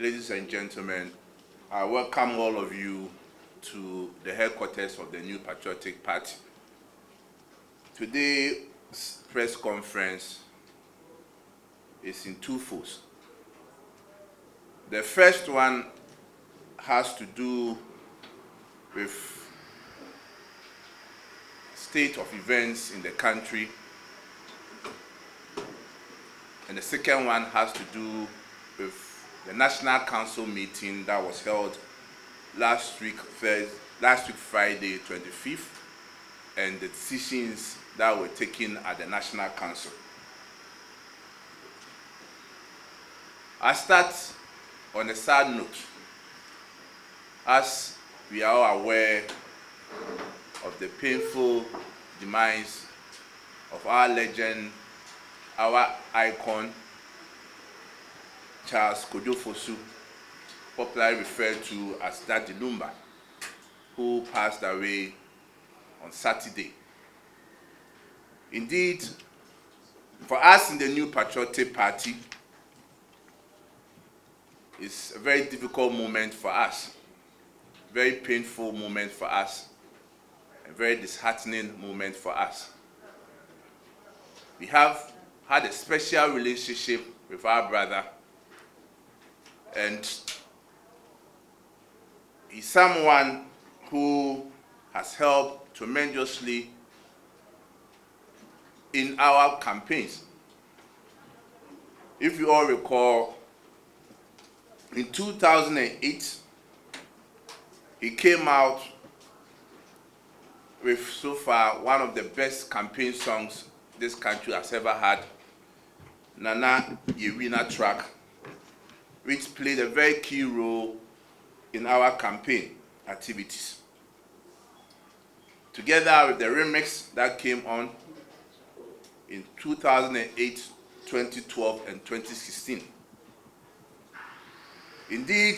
Ladies and gentlemen, I welcome all of you to the headquarters of the New Patriotic Party. Today's press conference is in two folds. The first one has to do with state of events in the country, and the second one has to do with the National Council meeting that was held last week Friday, 25th, and the decisions that were taken at the National Council. I start on a sad note. As we are all aware of the painful demise of our legend, our icon, Charles Koduah, popularly referred to as Daddy Lumba, who passed away on Saturday. Indeed, for us in the New Patriotic Party, it's a very difficult moment for us, very painful moment for us, a very disheartening moment for us. We have had a special relationship with our brother, and he's someone who has helped tremendously in our campaigns. If you all recall, in 2008, he came out with so far one of the best campaign songs this country has ever had, Nana Yewina track, which played a very key role in our campaign activities. Together with the remix that came on in 2008, 2012, and 2016. Indeed,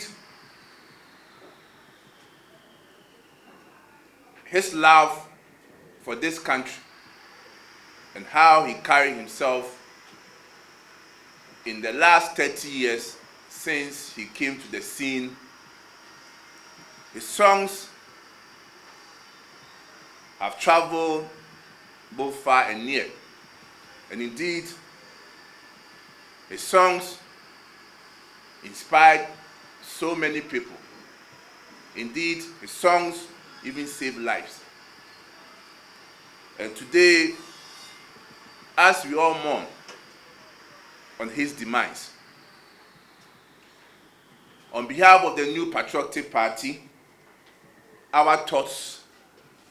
his love for this country and how he carried himself in the last 30 years since he came to the scene, his songs have traveled both far and near. And indeed, his songs inspired so many people. Indeed, his songs even saved lives. And today, as we all mourn on his demise, on behalf of the New Patriotic Party, our thoughts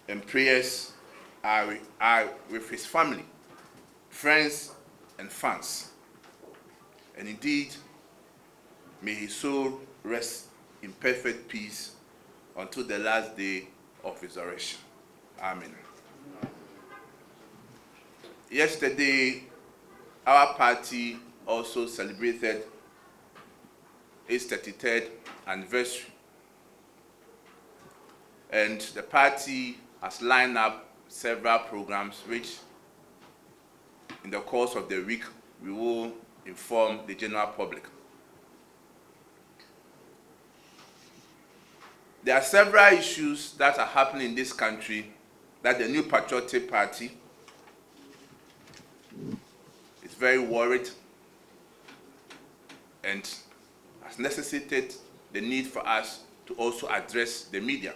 and prayers are with his family, friends, and fans. And indeed, may his soul rest in perfect peace until the last day of resurrection. Amen. Yesterday, our party also celebrated its 33rd anniversary. And the party has lined up several programs which, in the course of the week, we will inform the general public. There are several issues that are happening in this country that the New Patriotic Party is very worried and has necessitated the need for us to also address the media.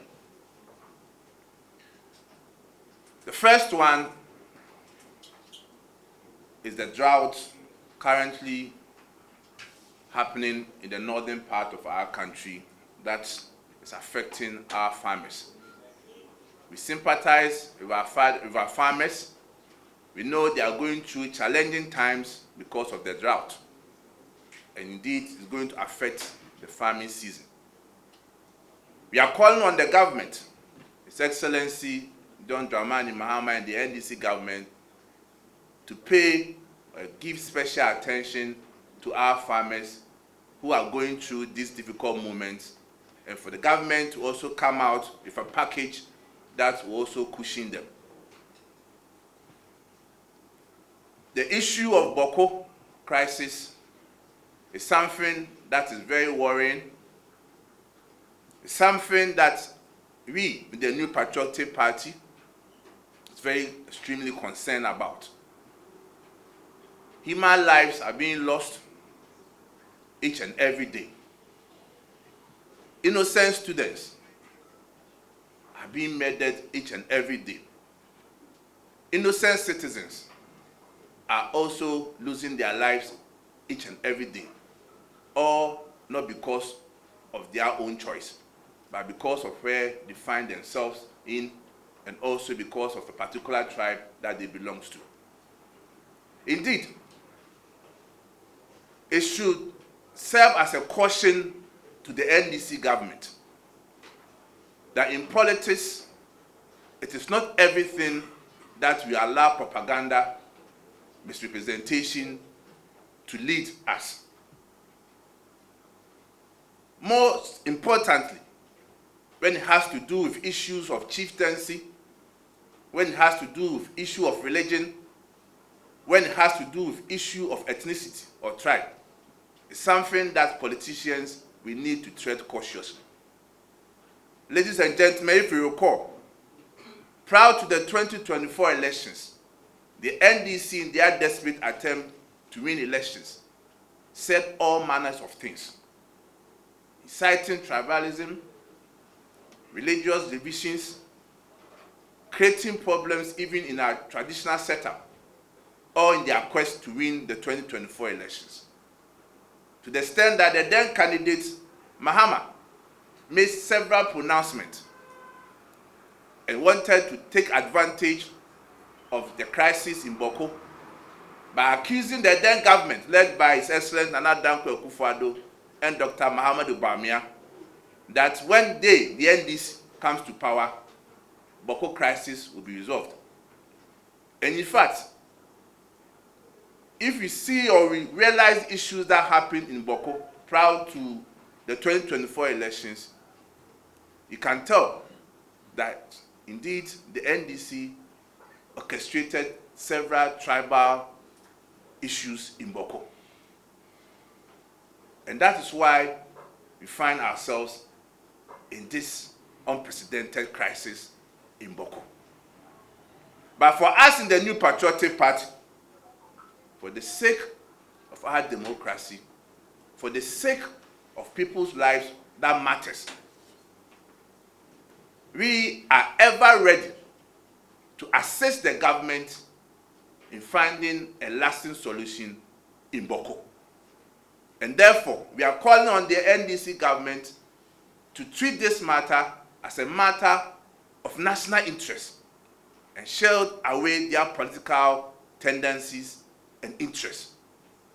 The first one is the drought currently happening in the northern part of our country that is affecting our farmers. We sympathize with our farmers. We know they are going through challenging times because of the drought. And indeed, it's going to affect the farming season. We are calling on the government, His Excellency John Dramani Mahama and the NDC government, to pay or give special attention to our farmers who are going through these difficult moments, and for the government to also come out with a package that will also cushion them. The issue of Boko crisis is something that is very worrying. It's something that we, in the New Patriotic Party, is very extremely concerned about. Human lives are being lost each and every day. Innocent students are being murdered each and every day. Innocent citizens are also losing their lives each and every day. All not because of their own choice, but because of where they find themselves in, and also because of a particular tribe that they belong to. Indeed, it should serve as a caution to the NDC government that in politics, it is not everything that we allow propaganda, misrepresentation to lead us. Most importantly, when it has to do with issues of chieftaincy, when it has to do with issue of religion, when it has to do with issue of ethnicity or tribe, it's something that politicians we need to tread cautiously. Ladies and gentlemen, if you recall, prior to the 2024 elections, the NDC, in their desperate attempt to win elections, said all manners of things, inciting tribalism, religious divisions, creating problems even in our traditional setup, all in their quest to win the 2024 elections. To the extent that the then candidate, Mahama, made several pronouncements and wanted to take advantage of the crisis in Boko by accusing the then government, led by His Excellency Nana Dankwa Akufo-Addo and Dr. Mahamudu Bawumia, that when the NDC comes to power, Boko crisis will be resolved. And in fact, if we see or we realize issues that happened in Boko prior to the 2024 elections, you can tell that indeed the NDC orchestrated several tribal issues in Boko. And that is why we find ourselves in this unprecedented crisis in Boko. But for us in the New Patriotic Party, for the sake of our democracy, for the sake of people's lives that matters, we are ever ready to assist the government in finding a lasting solution in Boko. And therefore, we are calling on the NDC government to treat this matter as a matter of national interest and shield away their political tendencies and interests,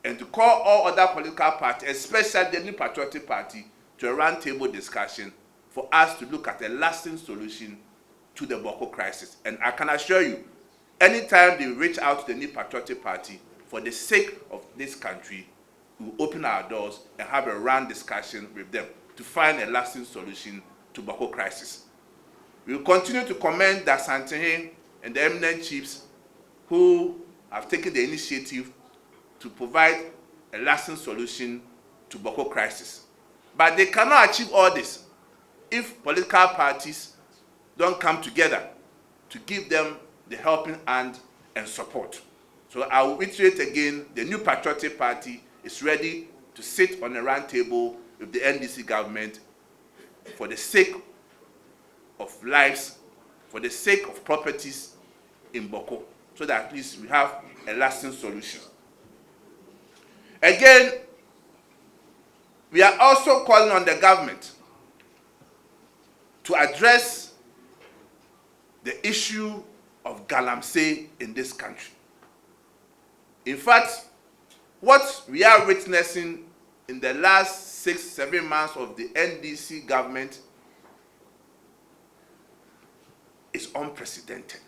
and to call all other political parties, especially the New Patriotic Party, to a roundtable discussion for us to look at a lasting solution to the Boko crisis. And I can assure you, anytime they reach out to the New Patriotic Party for the sake of this country, we will open our doors and have a round discussion with them to find a lasting solution to Boko crisis. We will continue to commend the Asantehene and the eminent chiefs who have taken the initiative to provide a lasting solution to Boko crisis. But they cannot achieve all this if political parties don't come together to give them the helping hand and support. So I will reiterate again, the New Patriotic Party is ready to sit on a round table with the NDC government for the sake of lives, for the sake of properties in Boko, so that at least we have a lasting solution. Again, we are also calling on the government to address the issue of galamsey in this country. In fact, what we are witnessing in the last 6-7 months of the NDC government is unprecedented.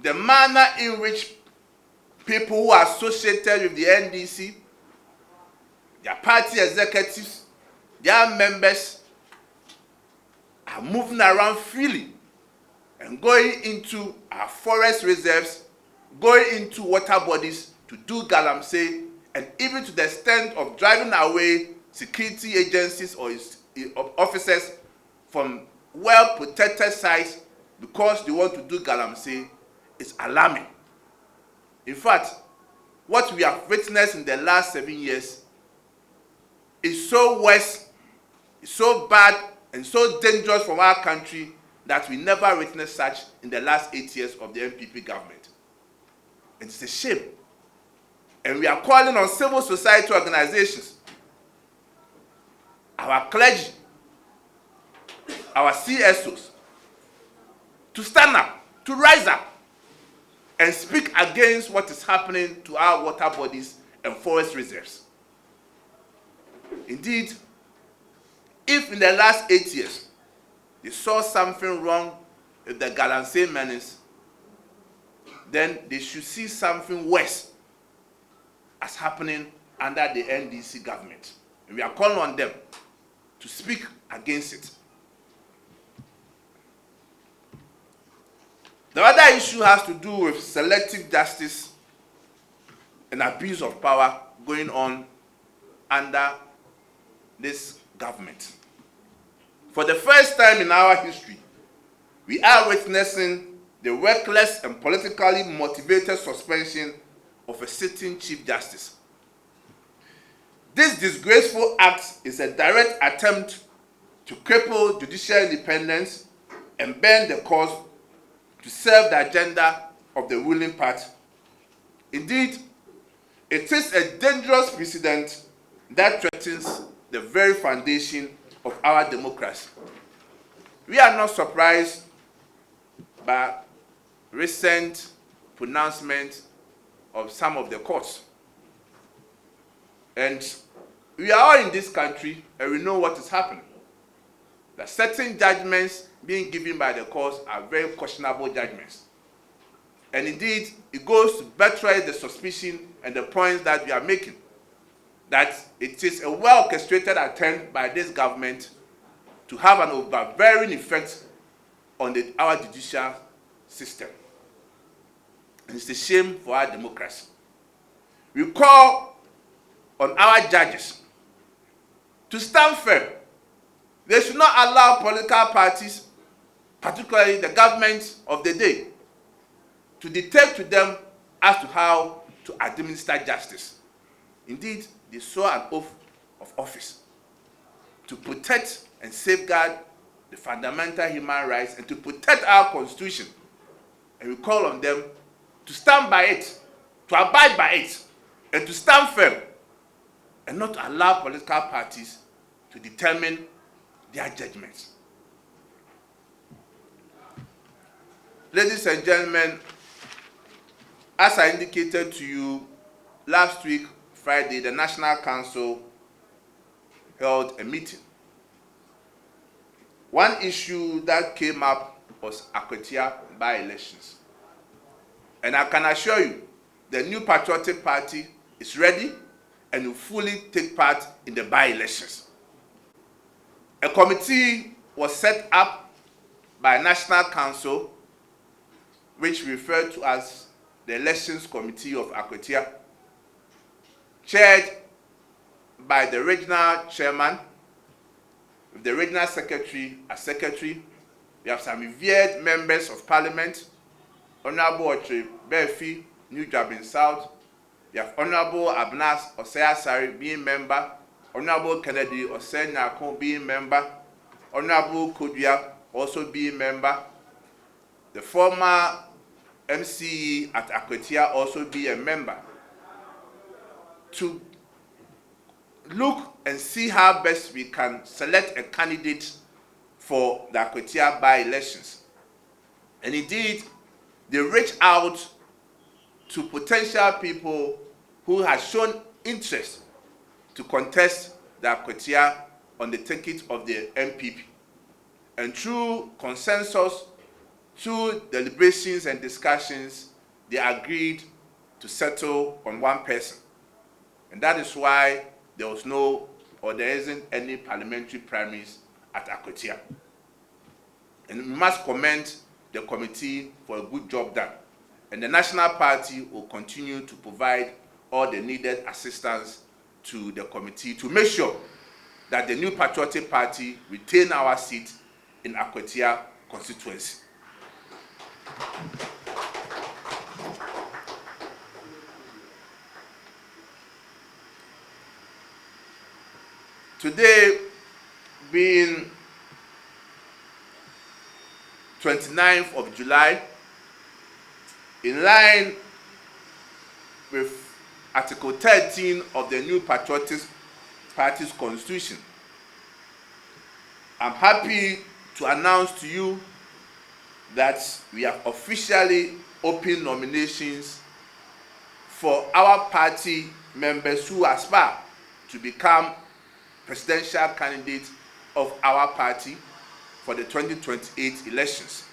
The manner in which people who are associated with the NDC, their party executives, their members are moving around freely and going into our forest reserves, going into water bodies to do galamsey, and even to the extent of driving away security agencies or officers from well-protected sites because they want to do galamsey is alarming. In fact, what we have witnessed in the last 7 years is so worse, is so bad, and so dangerous for our country that we never witnessed such in the last 8 years of the NPP government. And it's a shame. And we are calling on civil society organizations, our clergy, our CSOs, to stand up, to rise up, and speak against what is happening to our water bodies and forest reserves. Indeed, if in the last 8 years they saw something wrong with the galamsey menace, then they should see something worse as happening under the NDC government. And we are calling on them to speak against it. The other issue has to do with selective justice and abuse of power going on under this government. For the first time in our history, we are witnessing the reckless and politically motivated suspension of a sitting Chief Justice. This disgraceful act is a direct attempt to cripple judicial independence and bend the course to serve the agenda of the ruling party. Indeed, it is a dangerous precedent that threatens the very foundation of our democracy. We are not surprised by recent pronouncements of some of the courts. And we are all in this country and we know what is happening. That certain judgments being given by the courts are very questionable judgments. And indeed, it goes to betray the suspicion and the points that we are making, that it is a well-orchestrated attempt by this government to have an overbearing effect on our judicial system. And it's a shame for our democracy. We call on our judges to stand firm. They should not allow political parties, particularly the government of the day, to dictate to them as to how to administer justice. Indeed, they swore an oath of office to protect and safeguard the fundamental human rights and to protect our constitution. And we call on them to stand by it, to abide by it, and to stand firm, and not allow political parties to determine their judgments. Ladies and gentlemen, as I indicated to you last week, Friday, the National Council held a meeting. One issue that came up was Akotia by-elections. And I can assure you, the New Patriotic Party is ready and will fully take part in the by-elections. A committee was set up by National Council, which we refer to as the Elections Committee of Akotia, chaired by the regional chairman, with the regional secretary as secretary. We have some revered members of parliament, Honorable Ochre Befi, New Jubilee South. We have Honorable Abnas Osayasari being member, Honorable Kennedy Osenyako being member, Honorable Koduah also being member, the former MCE at Akotia also be a member, to look and see how best we can select a candidate for the Akotia by-elections. And indeed, they reach out to potential people who have shown interest to contest the Akotia on the ticket of the NPP. And through consensus, through deliberations and discussions, they agreed to settle on one person. And that is why there was no, or there isn't any parliamentary primaries at Akotia. And we must commend the committee for a good job done. And the National Party will continue to provide all the needed assistance to the committee to make sure that the New Patriotic Party retain our seat in Akwatia constituency. Today, being 29th of July, in line with Article 13 of the New Patriotic Party's Constitution, I'm happy to announce to you that we have officially opened nominations for our party members who aspire to become presidential candidates of our party for the 2028 elections.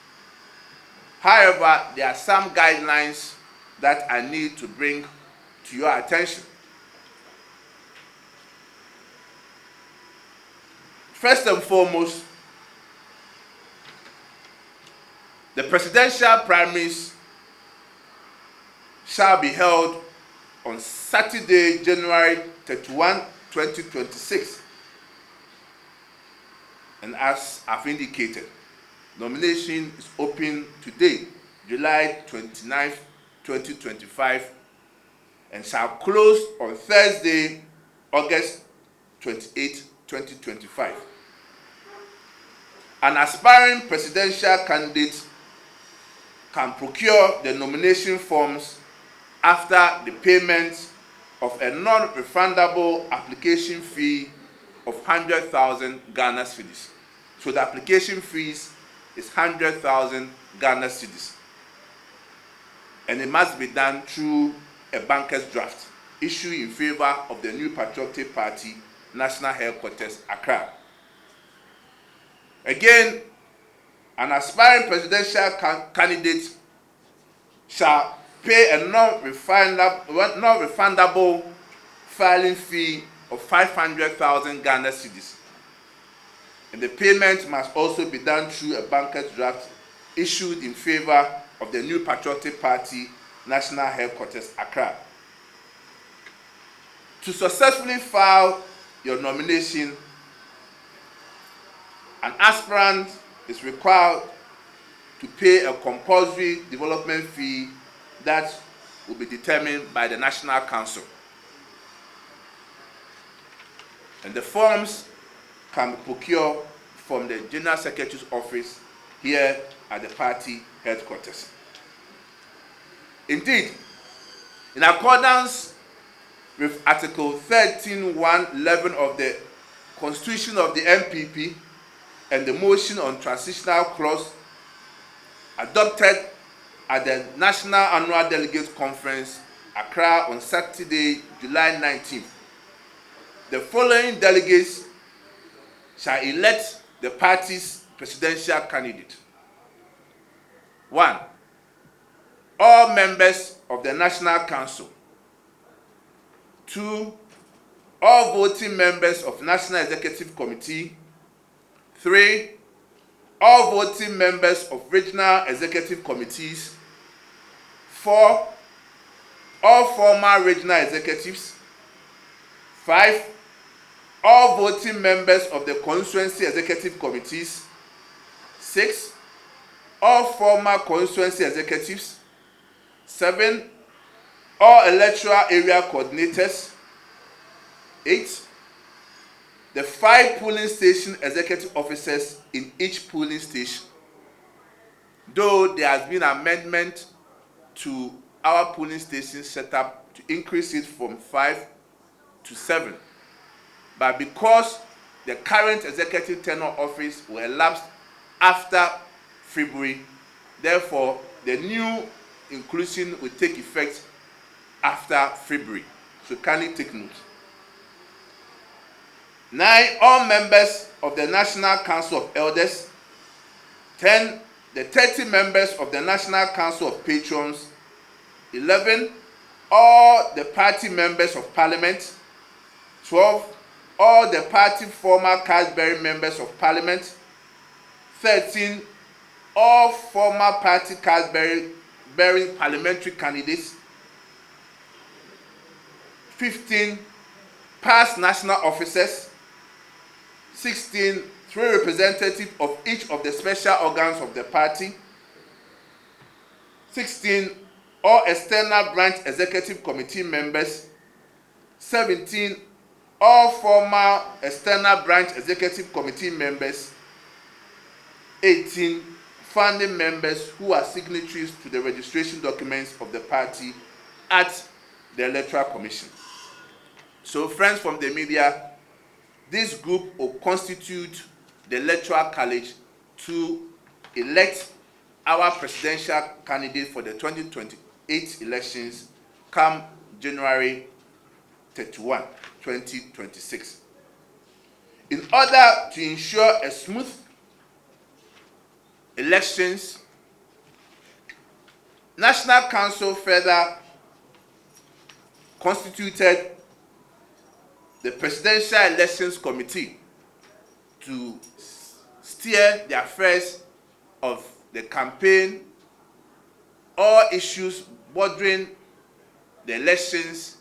However, there are some guidelines that I need to bring to your attention. First and foremost, the presidential primaries shall be held on Saturday, January 31, 2026. And as I've indicated, nomination is open today, July 29th, 2025, and shall close on Thursday, August 28, 2025. An aspiring presidential candidate can procure the nomination forms after the payment of a non-refundable application fee of 100,000 Ghana cedis. So the application fees is 100,000 Ghana cedis. And it must be done through a banker's draft issued in favor of the New Patriotic Party, National Headquarters, Accra. Again, an aspiring presidential candidate shall pay a non-refundable filing fee of 500,000 Ghana cedis. And the payment must also be done through a banker's draft issued in favor of the New Patriotic Party, National Headquarters, Accra. To successfully file your nomination, an aspirant is required to pay a compulsory development fee that will be determined by the National Council. And the forms can be procured from the General Secretary's office here at the party headquarters. Indeed, in accordance with Article 13(1)(11) of the Constitution of the NPP and the motion on transitional clause adopted at the National Annual Delegate Conference, Accra, on Saturday, July 19th, the following delegates shall elect the party's presidential candidate. 1. All members of the National Council. 2. All voting members of National Executive Committee. 3. All voting members of regional executive committees. 4. All former regional executives. 5. All voting members of the constituency executive committees. 6. All former constituency executives. 7. All electoral area coordinators. 8. The 5 polling station executive officers in each polling station. Though there has been amendment to our polling station setup to increase it from 5 to 7. But because the current executive tenure office will elapse after February, therefore the new inclusion will take effect after February. So kindly take note. 9. All members of the National Council of Elders. 10. The 30 members of the National Council of Patrons. 11. All the party members of Parliament. 12. All the party former card-bearing members of Parliament. 13. All former party card-bearing parliamentary candidates. 15 past national officers, 16 3 representatives of each of the special organs of the party, 16 all external branch executive committee members, 17 all former external branch executive committee members, 18 founding members who are signatories to the registration documents of the party at the Electoral Commission. So, friends from the media, this group will constitute the Electoral College to elect our presidential candidate for the 2028 elections come January 31, 2026. In order to ensure a smooth elections, National Council further constituted the Presidential Elections Committee to steer the affairs of the campaign, all issues bordering the elections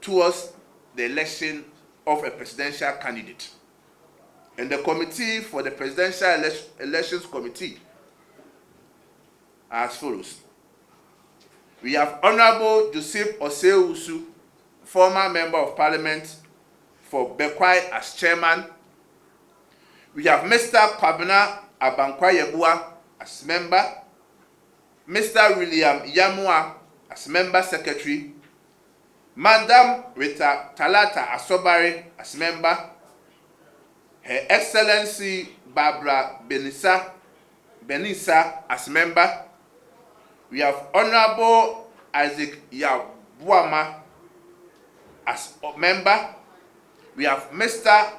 towards the election of a presidential candidate. And the committee for the Presidential Elections Committee as follows. We have Honorable Joseph Osei-Usu, former Member of Parliament for Bekwai as chairman. We have Mr. Kwabena Abankwah-Yeboah as member, Mr. William Yamua as member secretary, Madam Rita Talata Asobare as member, Her Excellency Barbara Benisa as member. We have Honorable Isaac Yabuama as member. We have Mr.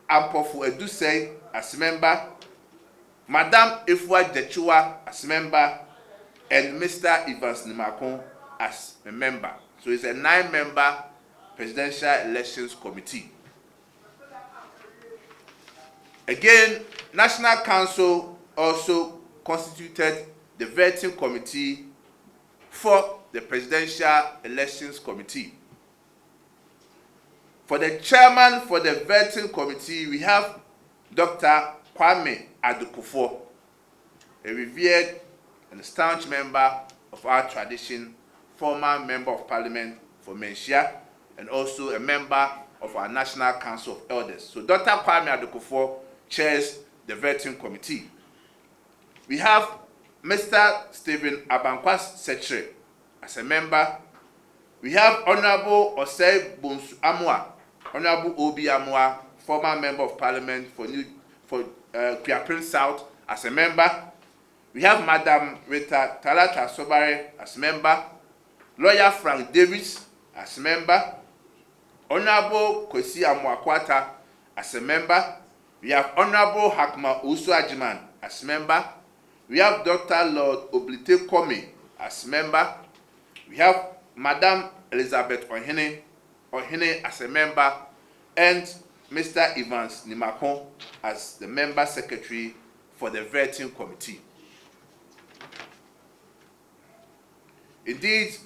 Ampofu Edusei as member, Madam Ifwa Dechua as member, and Mr. Evans Nimakon as a member. So it's a 9-member Presidential Elections Committee. Again, National Council also constituted the vetting committee for the Presidential Elections Committee. For the chairman for the vetting committee, we have Dr. Kwame Adukufo, a revered and staunch member of our tradition, former member of parliament for Menchia, and also a member of our National Council of Elders. So Dr. Kwame Adukufo chairs the vetting committee. We have Mr. Stephen Abankwah-Sechere as a member. We have Honorable Osei Bonsu Amua, Honorable Obi Amua, former member of parliament for Kuapin South as a member. We have Madam Rita Talata Asobare as member, Lawyer Frank Davis as member, Honorable Kwesi Amuakwata as a member. We have Honorable Hakma Usu Ajiman as member. We have Dr. Lord Oblite Kome as member. We have Madam Elizabeth Ohene as a member, and Mr. Evans Nimakon as the member secretary for the vetting committee. Indeed,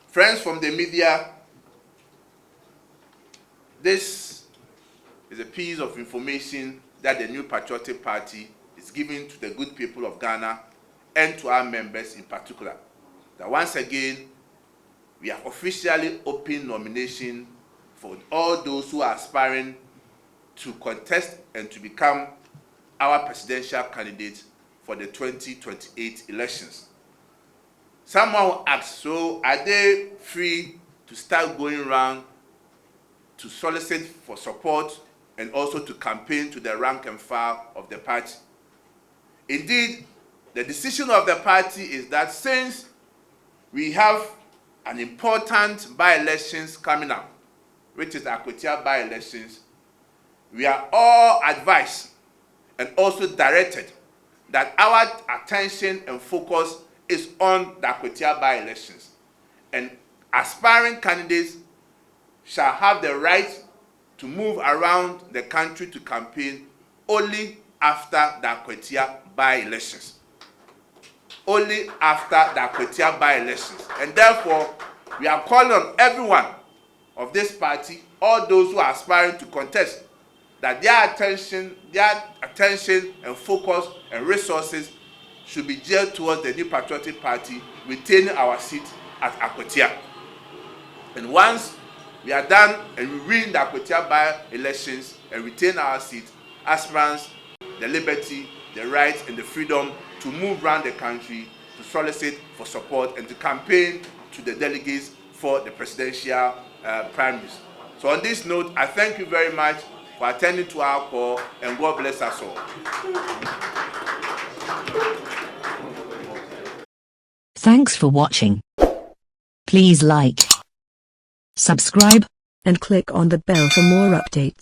friends from the media, this is a piece of information that the New Patriotic Party is giving to the good people of Ghana and to our members in particular. That once again, we have officially opened nomination for all those who are aspiring to contest and to become our presidential candidate for the 2028 elections. Someone will ask, so are they free to start going around to solicit for support and also to campaign to the rank and file of the party? Indeed, the decision of the party is that since we have an important by-elections coming up, which is the Akwatia by-elections, we are all advised and also directed that our attention and focus is on the Akwatia by-elections. And aspiring candidates shall have the right to move around the country to campaign only after the Akwatia by-elections. Only after the Akwatia by-elections. And therefore, We are calling on everyone of this party, all those who are aspiring to contest, that their attention and focus and resources should be geared towards the New Patriotic Party retaining our seat at Akwatia. And once we are done and we win the Akwatia by-elections and retain our seat, aspirants the liberty, the right, and the freedom to move around the country to solicit for support and to campaign to the delegates for the presidential primaries. So on this note, I thank you very much for attending to our call, and God bless us all. Thanks for watching. Please like, subscribe, and click on the bell for more updates.